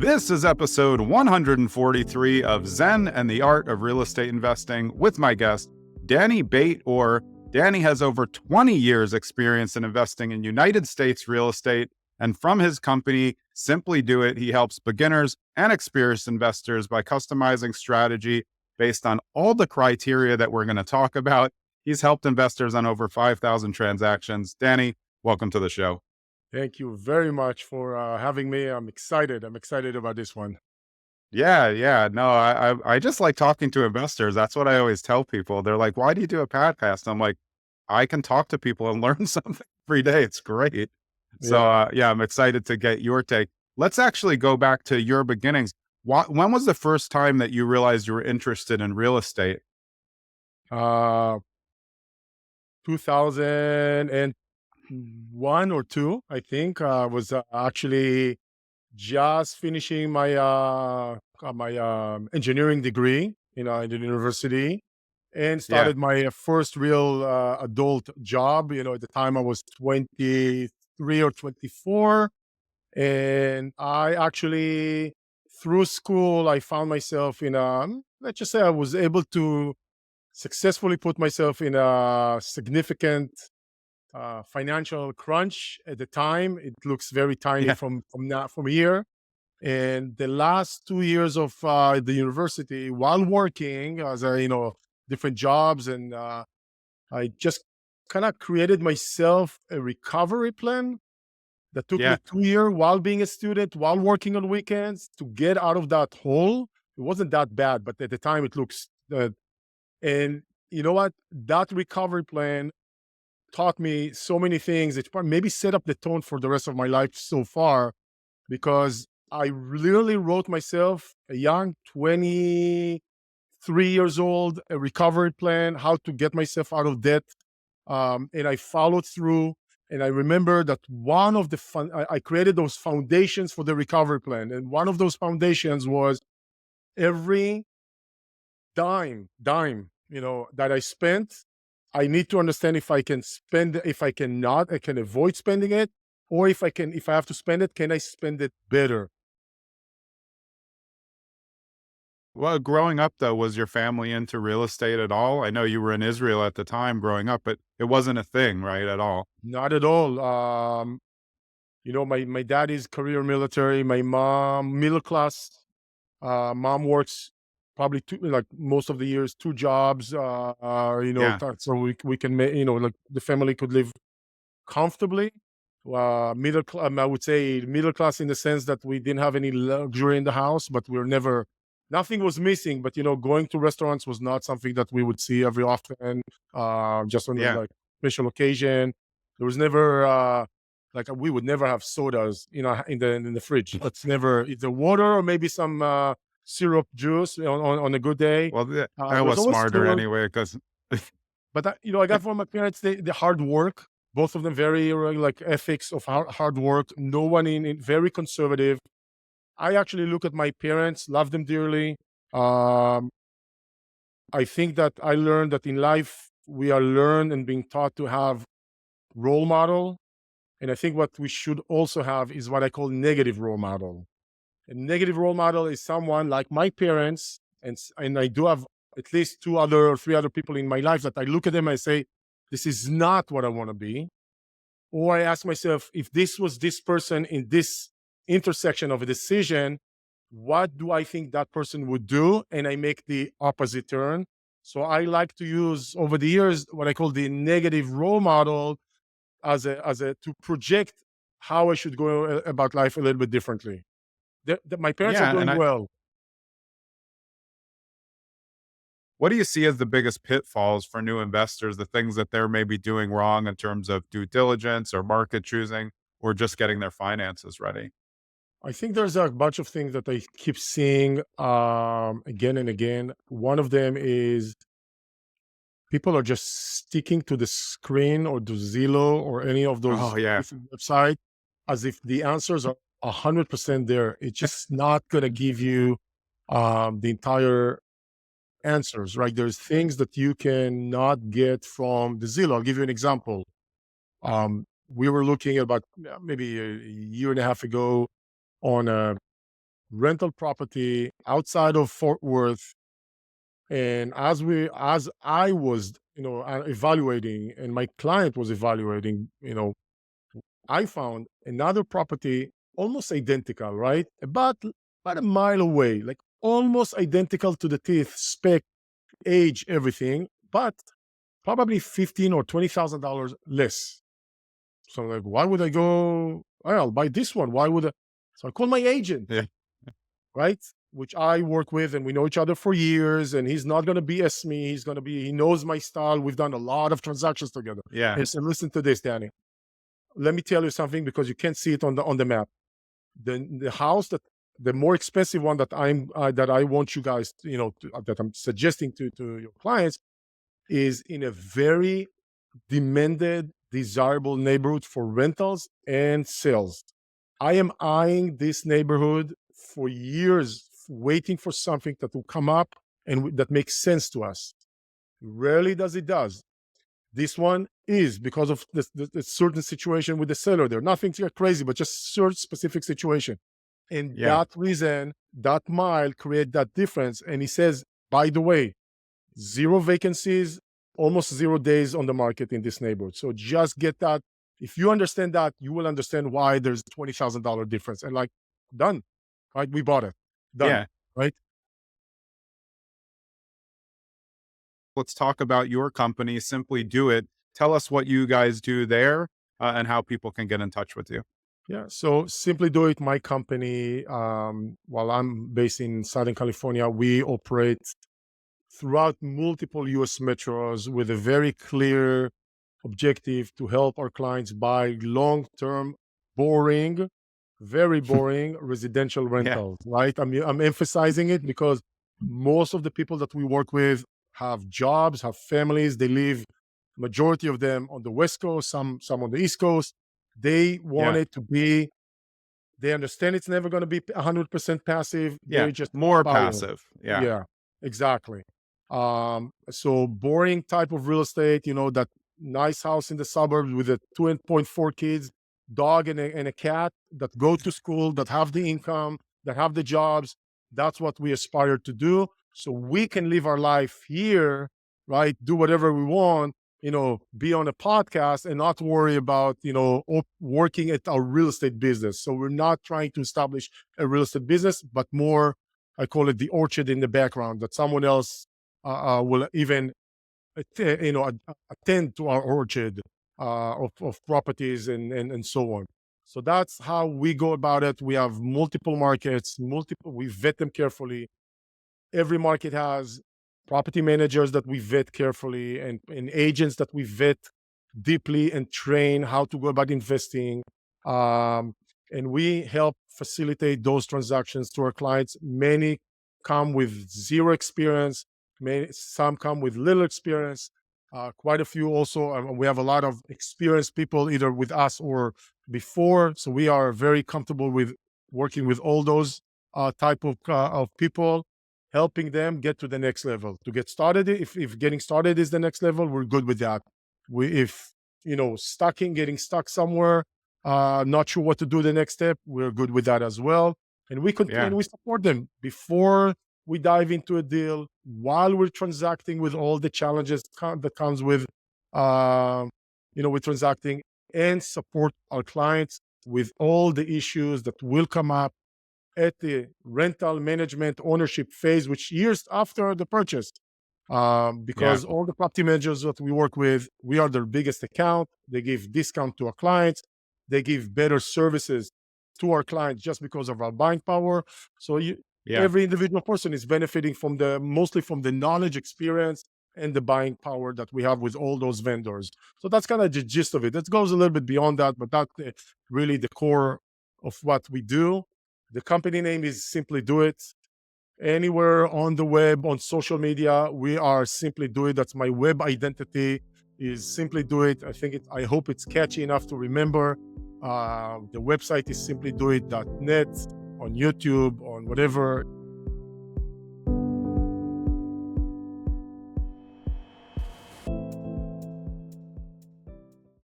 This is episode 143 of Zen and the Art of Real Estate Investing with my guest, Dani Beit-Or. Dani has over 20 years experience in investing in United States real estate. And from his company, Simply Do It, he helps beginners and experienced investors by customizing strategy based on all the criteria that we're going to talk about. He's helped investors on over 5,000 transactions. Dani, welcome to the show. Thank you very much for having me. I'm excited. I'm excited about this one. Yeah. No, I just like talking to investors. That's what I always tell people. They're like, why do you do a podcast? I'm like, I can talk to people and learn something every day. It's great. So Yeah. I'm excited to get your take. Let's actually go back to your beginnings. When was the first time that you realized you were interested in real estate? Uh, 2001 or two, I think, was actually just finishing my engineering degree, in the university, and Yeah. started my first real adult job. At the time I was 23 or 24. And I actually, through school, I found myself let's just say I was able to successfully put myself in a significant financial crunch at the time. It looks very tiny Yeah. from here. And the last 2 years of the university, while working as different jobs, and I just kind of created myself a recovery plan that took Yeah. me 2 years while being a student, while working on weekends to get out of that hole. It wasn't that bad, but at the time it looks, and you know what? That recovery plan taught me so many things. It maybe set up the tone for the rest of my life so far, because I literally wrote myself a young 23 years old, a recovery plan, how to get myself out of debt. And I followed through. And I remember that one of I created those foundations for the recovery plan. And one of those foundations was every dime, that I spent, I need to understand if I can spend, if I cannot, I can avoid spending it, or if I have to spend it, can I spend it better? Well, growing up though, was your family into real estate at all? I know you were in Israel at the time growing up, but it wasn't a thing, right? At all. Not at all. My dad is career military, my mom, middle class. Mom works probably like most of the years, two jobs, Yeah. so we can make, like the family could live comfortably. I would say middle class in the sense that we didn't have any luxury in the house, but nothing was missing. But going to restaurants was not something that we would see every often. Just on Yeah. like special occasion, there was never like we would never have sodas, in the fridge. It's never either water or maybe some syrup juice on a good day. Well, that There's was always smarter food. anyway, because But I got from my parents the hard work. Both of them very like ethics of hard work. No one in very conservative. I actually look at my parents, love them dearly. Um, I think that I learned that in life we are learned and being taught to have role model, and I think what we should also have is what I call negative role model. A negative role model is someone like my parents, and I do have at least two other or three other people in my life that I look at them and I say, this is not what I want to be. Or I ask myself, if this was this person in this intersection of a decision, what do I think that person would do? And I make the opposite turn. So I like to use over the years what I call the negative role model as a to project how I should go about life a little bit differently. My parents are yeah. doing well. What do you see as the biggest pitfalls for new investors? The things that they're maybe doing wrong in terms of due diligence or market choosing, or just getting their finances ready? I think there's a bunch of things that I keep seeing again and again. One of them is people are just sticking to the screen or to Zillow or any of Oh those yeah, different websites as if the answers are 100% there. It's just not going to give you the entire answers, right? There's things that you cannot get from the Zillow. I'll give you an example. We were looking at about maybe a year and a half ago on a rental property outside of Fort Worth. And as I was, evaluating, and my client was evaluating, I found another property almost identical, right? About a mile away, like almost identical to the teeth, spec, age, everything, but probably $15,000 or $20,000 less. So I'm like, why would I go? I'll buy this one. Why would I? So I called my agent, Yeah. right? Which I work with, and we know each other for years. And he's not going to BS me. He knows my style. We've done a lot of transactions together. Yeah. And he said, listen to this, Danny. Let me tell you something, because you can't see it on the map. The house the more expensive one that I want you guys, that I'm suggesting to your clients, is in a very demanded, desirable neighborhood for rentals and sales. I am eyeing this neighborhood for years, waiting for something that will come up and that makes sense to us. Rarely does it does. This one is because of the certain situation with the seller there. Nothing crazy, but just certain specific situation. And Yeah. that reason, that mile create that difference. And he says, by the way, 0 vacancies, almost 0 days on the market in this neighborhood. So just get that. If you understand that, you will understand why there's $20,000 difference. And like, done, right? We bought it, done, Yeah. right? Let's talk about your company, Simply Do It. Tell us what you guys do there and how people can get in touch with you. Yeah. So Simply Do It, my company, while I'm based in Southern California, we operate throughout multiple US metros with a very clear objective to help our clients buy long-term, boring, very boring residential rentals, right? I'm emphasizing it because most of the people that we work with have jobs, have families. They live, majority of them on the West Coast, some on the East Coast. They want Yeah. it to be, they understand it's never going to be 100% passive. Yeah. They just More buying. passive. Yeah. Yeah, exactly. So boring type of real estate, that nice house in the suburbs with a 2.4 kids, dog and a cat that go to school, that have the income, that have the jobs. That's what we aspire to do. So we can live our life here, right? Do whatever we want, be on a podcast and not worry about, working at our real estate business. So we're not trying to establish a real estate business, but more, I call it the orchard in the background, that someone else will even, attend to our orchard of properties and so on. So that's how we go about it. We have multiple markets, we vet them carefully. Every market has property managers that we vet carefully, and agents that we vet deeply and train how to go about investing. And we help facilitate those transactions to our clients. Many come with zero experience. Some come with little experience. Quite a few also. We have a lot of experienced people either with us or before. So we are very comfortable with working with all those type of people, helping them get to the next level. To get started, if getting started is the next level, we're good with that. If getting stuck somewhere, not sure what to do the next step, we're good with that as well. And we support them before we dive into a deal, while we're transacting, with all the challenges that comes with with transacting, and support our clients with all the issues that will come up at the rental management ownership phase, which years after the purchase. Because all the property managers that we work with, we are their biggest account. They give discount to our clients. They give better services to our clients just because of our buying power. So every individual person is benefiting mostly from the knowledge, experience, and the buying power that we have with all those vendors. So that's kind of the gist of it. It goes a little bit beyond that, but that's really the core of what we do. The company name is Simply Do It. Anywhere on the web, on social media, we are Simply Do It. That's my web identity, is Simply Do It. I hope it's catchy enough to remember. The website is simplydoit.net, on YouTube, on whatever